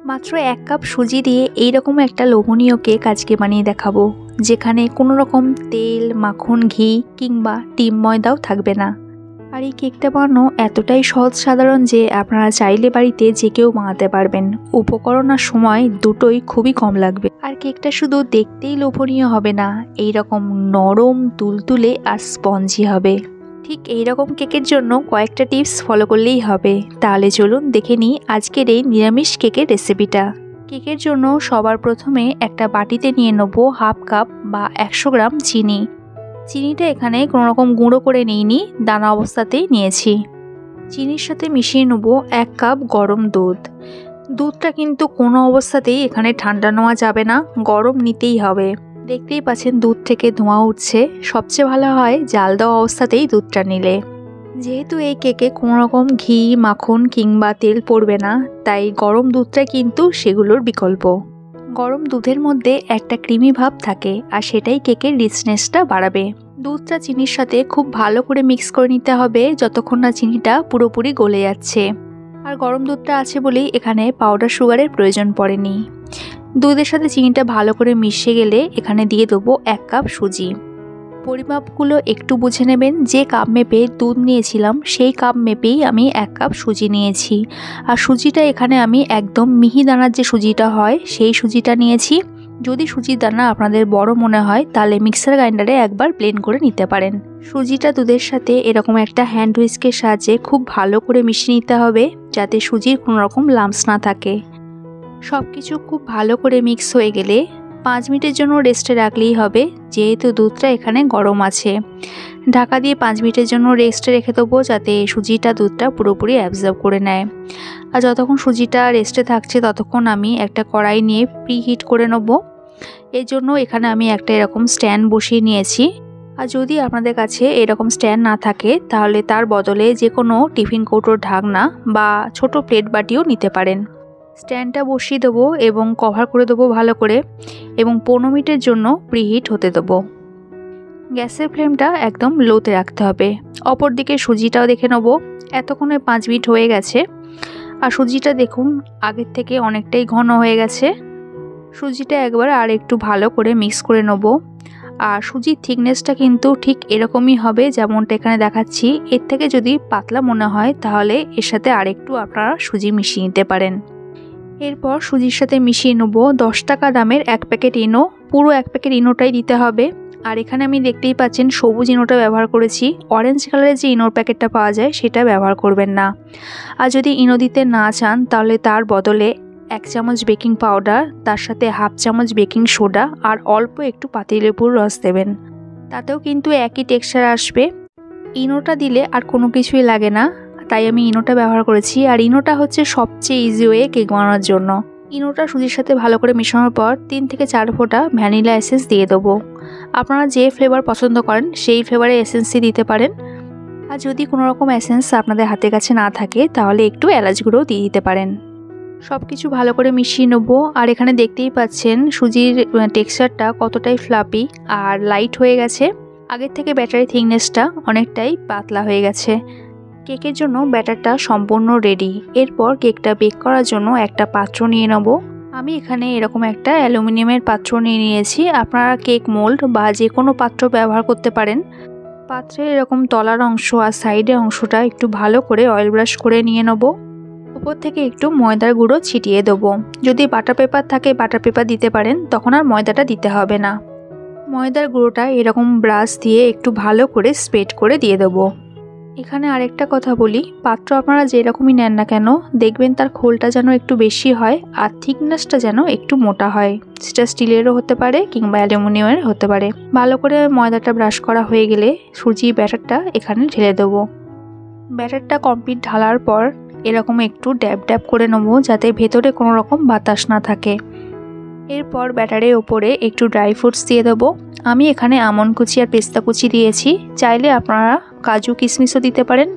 মাত্র 1 কাপ সুজি দিয়ে এইরকম একটা লোভনীয় কেক আজকে বানিয়ে দেখাবো, যেখানে কোনো রকম তেল, মাখন, ঘি কিংবা ডিম ময়দাও থাকবে না। আর এই কেকটা বানানো এতটাই সহজ সাধারণ যে আপনারা চাইলে বাড়িতে যে কেউ বানাতে পারবেন। উপকরণ আর সময় দুটোই খুবই কম লাগবে। আর কেকটা শুধু দেখতেই লোভনীয় হবে না, এইরকম নরম, তুলতুলে আর স্পঞ্জি হবে। ঠিক এইরকম কেকের জন্য কয়েকটা টিপস ফলো করলেই হবে। তাহলে চলুন দেখে নিই আজকের এই নিরামিষ কেকের রেসিপিটা। কেকের জন্য সবার প্রথমে একটা বাটিতে নিয়ে নেব 1/2 কাপ বা 100 গ্রাম চিনি। চিনিটা এখানে কোনো রকম গুঁড়ো করে নিইনি, দানা অবস্থাতেই নিয়েছি। চিনির সাথে মিশিয়ে নেব 1 কাপ গরম দুধ। দুধটা কিন্তু কোনো অবস্থাতেই এখানে ঠান্ডা নেওয়া যাবে না, গরম নিতেই হবে। দেখতেই পাচ্ছেন দুধ থেকে ধোঁয়া উঠছে। সবচেয়ে ভালো হয় জাল দেওয়া অবস্থাতেই দুধটা নিলে। যেহেতু এই কেকে কোনো রকম ঘি, মাখন কিংবা তেল পড়বে না, তাই গরম দুধটা কিন্তু সেগুলোর বিকল্প। গরম দুধের মধ্যে একটা ক্রিমি ভাব থাকে আর সেটাই কেকের রিচনেসটা বাড়াবে। দুধটা চিনির সাথে খুব ভালো করে মিক্স করে নিতে হবে যতক্ষণ না চিনিটা পুরোপুরি গলে যাচ্ছে। আর গরম দুধটা আছে বলেই এখানে পাউডার সুগারের প্রয়োজন পড়েনি। দুধের সাথে চিনিটা ভালো করে মিশে গেলে এখানে দিয়ে দেবো 1 কাপ সুজি। পরিমাপগুলো একটু বুঝে নেবেন। যে কাপ মেপে দুধ নিয়েছিলাম সেই কাপ মেপেই আমি 1 কাপ সুজি নিয়েছি। আর সুজিটা এখানে আমি একদম মিহি দানার যে সুজিটা হয় সেই সুজিটা নিয়েছি। যদি সুজির দানা আপনাদের বড় মনে হয় তাহলে মিক্সার গ্রাইন্ডারে একবার ব্লেন্ড করে নিতে পারেন। সুজিটা দুধের সাথে এরকম একটা হ্যান্ড হুইস্কের সাহায্যে খুব ভালো করে মিশিয়ে নিতে হবে, যাতে সুজির কোনো রকম লাম্পস না থাকে। সব কিছু খুব ভালো করে মিক্স হয়ে গেলে 5 মিনিটের জন্য রেস্টে রাখলেই হবে, যেহেতু দুধটা এখানে গরম আছে। ঢাকা দিয়ে 5 মিনিটের জন্য রেস্টে রেখে দেবো, যাতে সুজিটা দুধটা পুরোপুরি অ্যাবজর্ব করে নেয়। আর যতক্ষণ সুজিটা রেস্টে থাকছে ততক্ষণ আমি একটা কড়াই নিয়ে প্রিহিট করে নেব। এর জন্য এখানে আমি একটা এরকম স্ট্যান্ড বসিয়ে নিয়েছি। আর যদি আপনাদের কাছে এরকম স্ট্যান্ড না থাকে তাহলে তার বদলে যে কোনো টিফিন কৌটোর ঢাকনা বা ছোট প্লেট বাটিও নিতে পারেন। স্ট্যান্ডটা বসিয়ে দেবো এবং কভার করে দেবো ভালো করে, এবং 15 মিনিটের জন্য প্রিহিট হতে দেবো। গ্যাসের ফ্লেমটা একদম লোতে রাখতে হবে। অপর দিকে সুজিটাও দেখে নেব। এতক্ষণে 5 মিনিট হয়ে গেছে আর সুজিটা দেখুন আগের থেকে অনেকটাই ঘন হয়ে গেছে। সুজিটা একবার আর একটু ভালো করে মিক্স করে নেব। আর সুজির থিকনেসটা কিন্তু ঠিক এরকমই হবে যেমনটা এখানে দেখাচ্ছি। এর থেকে যদি পাতলা মনে হয় তাহলে এর সাথে আরেকটু আপনারা সুজি মিশিয়ে নিতে পারেন। এরপর সুজির সাথে মিশিয়ে নেব 10 টাকা দামের 1 প্যাকেট ইনো। পুরো 1 প্যাকেট ইনোটাই দিতে হবে। আর এখানে আমি দেখতেই পাচ্ছেন সবুজ ইনোটা ব্যবহার করেছি। অরেঞ্জ কালারের যে ইনোর প্যাকেটটা পাওয়া যায় সেটা ব্যবহার করবেন না। আর যদি ইনো দিতে না চান তাহলে তার বদলে 1 চামচ বেকিং পাউডার, তার সাথে 1/2 চামচ বেকিং সোডা আর অল্প একটু পাতিলেবুর রস দেবেন। তাতেও কিন্তু একই টেক্সচার আসবে। ইনোটা দিলে আর কোনো কিছুই লাগে না, তাই আমি ইনোটা ব্যবহার করেছি। আর ইনোটা হচ্ছে সবচেয়ে ইজি ওয়ে কেক বানানোর জন্য। ইনোটা সুজির সাথে ভালো করে মেশানোর পর 3 থেকে 4 ফোঁটা ভ্যানিলা এসেন্স দিয়ে দেবো। আপনারা যে ফ্লেভার পছন্দ করেন সেই ফ্লেভারে এসেন্সই দিতে পারেন। আর যদি কোনো রকম এসেন্স আপনাদের হাতের কাছে না থাকে তাহলে একটু এলাচ গুঁড়োও দিয়ে দিতে পারেন। সব কিছু ভালো করে মিশিয়ে নেবো। আর এখানে দেখতেই পাচ্ছেন সুজির টেক্সচারটা কতটাই ফ্লাপি আর লাইট হয়ে গেছে। আগের থেকে ব্যাটারি থিকনেসটা অনেকটাই পাতলা হয়ে গেছে। কেকের জন্য ব্যাটারটা সম্পূর্ণ রেডি। এরপর কেকটা বেক করার জন্য একটা পাত্র নিয়ে নেব। আমি এখানে এরকম একটা অ্যালুমিনিয়ামের পাত্র নিয়ে নিয়েছি। আপনারা কেক মোল্ড বা যে কোনো পাত্র ব্যবহার করতে পারেন। পাত্রের এরকম তলার অংশ আর সাইডের অংশটা একটু ভালো করে অয়েল ব্রাশ করে নিয়ে নেব। উপর থেকে একটু ময়দার গুঁড়ো ছিটিয়ে দেবো। যদি বাটার পেপার থাকে বাটার পেপার দিতে পারেন, তখন আর ময়দাটা দিতে হবে না। ময়দার গুঁড়োটা এরকম ব্রাশ দিয়ে একটু ভালো করে স্প্রেড করে দিয়ে দেবো। এখানে আরেকটা কথা বলি, পাত্র আপনারা যেরকমই নেন না কেন দেখবেন তার খোলটা যেন একটু বেশি হয় আর থিকনেসটা যেন একটু মোটা হয়। সেটা স্টিলেরও হতে পারে কিংবা অ্যালুমিনিয়ামের হতে পারে। ভালো করে ময়দাটা ব্রাশ করা হয়ে গেলে সুজির ব্যাটারটা এখানে ঢেলে দেবো। ব্যাটারটা কমপ্লিট ঢালার পর এরকম একটু ড্যাব ড্যাব করে নেবো, যাতে ভেতরে কোনো রকম বাতাস না থাকে। এরপর ব্যাটারের ওপরে একটু ড্রাই ফ্রুটস দিয়ে দেবো। আমি এখানে আমন্ড কুচি আর পেস্তা কুচি দিয়েছি, চাইলে আপনারা কাজু কিশমিশও দিতে পারেন।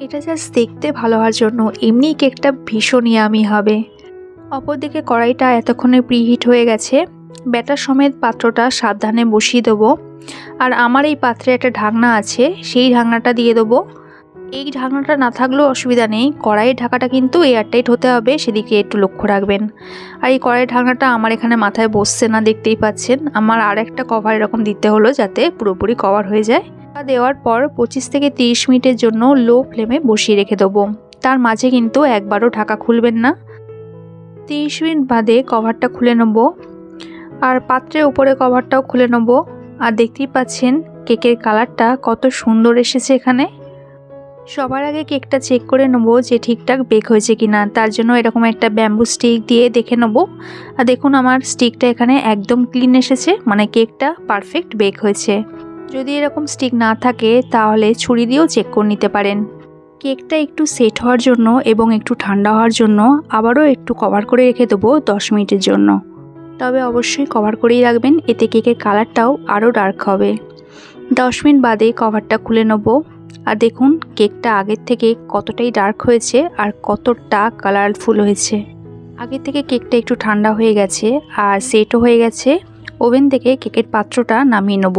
এটা জাস্ট দেখতে ভালো হওয়ার জন্য, এমনি কেকটা ভীষণ ইয়ামি হবে। অপরদিকে কড়াইটা এতক্ষণে প্রিহিট হয়ে গেছে। ব্যাটার সমেত পাত্রটা সাবধানে বসিয়ে দেবো। আর আমার এই পাত্রে একটা ঢাকনা আছে, সেই ঢাকনাটা দিয়ে দেবো। এই ঢাকনাটা না থাকলেও অসুবিধা নেই, কড়াইয়ের ঢাকাটা কিন্তু এয়ারটাইট হতে হবে, সেদিকে একটু লক্ষ্য রাখবেন। আর এই কড়াইয়ের ঢাকনাটা আমার এখানে মাথায় বসছে না, দেখতেই পাচ্ছেন। আমার আর একটা কভার এরকম দিতে হলো যাতে পুরোপুরি কভার হয়ে যায়। দেওয়ার পর 25 থেকে 30 মিনিটের জন্য লো ফ্লেমে বসিয়ে রেখে দেবো। তার মাঝে কিন্তু একবারও ঢাকা খুলবেন না। 30 মিনিট বাদে কভারটা খুলে নেব, আর পাত্রের উপরে কভারটাও খুলে নেব। আর দেখতেই পাচ্ছেন কেকের কালারটা কত সুন্দর এসেছে এখানে। সবার আগে কেকটা চেক করে নেব যে ঠিকঠাক বেক হয়েছে কিনা, তার জন্য এরকম একটা ব্যাম্বু স্টিক দিয়ে দেখে নেব। আর দেখুন আমার স্টিকটা এখানে একদম ক্লিন এসেছে, মানে কেকটা পারফেক্ট বেক হয়েছে। যদি এরকম স্টিক না থাকে তাহলে ছুরি দিয়েও চেক করে নিতে পারেন। কেকটা একটু সেট হওয়ার জন্য এবং একটু ঠান্ডা হওয়ার জন্য আবারও একটু কভার করে রেখে দেবো 10 মিনিটের জন্য। তবে অবশ্যই কভার করেই রাখবেন, এতে কেকের কালারটাও আরও ডার্ক হবে। 10 মিনিট বাদে কভারটা খুলে নেব। আর দেখুন কেকটা আগের থেকে কতটাই ডার্ক হয়েছে আর কতটা কালারফুল হয়েছে। আগের থেকে কেকটা একটু ঠান্ডা হয়ে গেছে আর সেটও হয়ে গেছে। ওভেন থেকে কেকের পাত্রটা নামিয়ে নেব।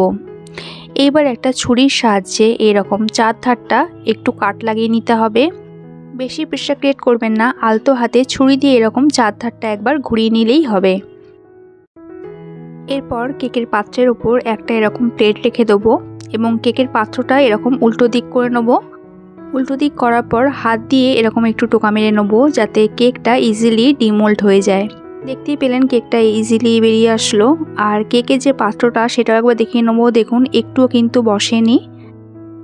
এইবার একটা ছুরির সাহায্যে এরকম চার ধারটা একটু কাট লাগিয়ে নিতে হবে। বেশি প্রেসার ক্রিয়েট করবেন না, আলতো হাতে ছুরি দিয়ে এরকম চার ধারটা একবার ঘুরিয়ে নিলেই হবে। এরপর কেকের পাত্রের উপর একটা এরকম প্লেট রেখে দেবো এবং কেকের পাত্রটা এরকম উল্টো দিক করে নেব। উল্টো দিক করার পর হাত দিয়ে এরকম একটু টোকা মেরে নেবো যাতে কেকটা ইজিলি ডিমোল্ড হয়ে যায়। দেখতেই পেলেন কেকটা ইজিলি বেরিয়ে আসলো। আর কেকের যে পাত্রটা সেটাও একবার দেখিয়ে নেবো। দেখুন একটুও কিন্তু বসেনি।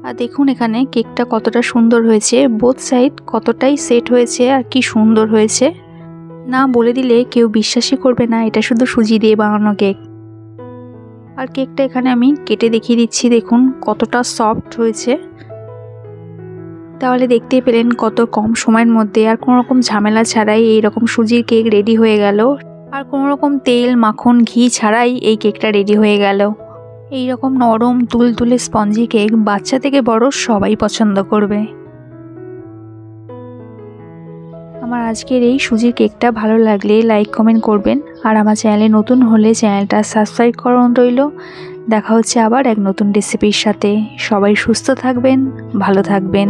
আর দেখুন এখানে কেকটা কতটা সুন্দর হয়েছে, বোথ সাইড কতটাই সেট হয়েছে আর কি সুন্দর হয়েছে। না বলে দিলে কেউ বিশ্বাসই করবে না এটা শুধু সুজি দিয়ে বানানো কেক। আর কেকটা এখানে আমি কেটে দেখিয়ে দিচ্ছি, দেখুন কতটা সফট হয়েছে। তাহলে দেখতেই পেলেন কত কম সময়ের মধ্যে আর কোনো রকম ঝামেলা ছাড়াই এইরকম সুজির কেক রেডি হয়ে গেল। আর কোনো রকম তেল মাখন ঘি ছাড়াই এই কেকটা রেডি হয়ে গেল। এই রকম নরম তুলতুলে স্পঞ্জি কেক বাচ্চা থেকে বড় সবাই পছন্দ করবে। আমার আজকের এই সুজির কেকটা ভালো লাগলে লাইক কমেন্ট করবেন, আর আমার চ্যানেলে নতুন হলে চ্যানেলটা সাবস্ক্রাইব করুন রইল। দেখা হচ্ছে আবার এক নতুন রেসিপির সাথে। সবাই সুস্থ থাকবেন, ভালো থাকবেন।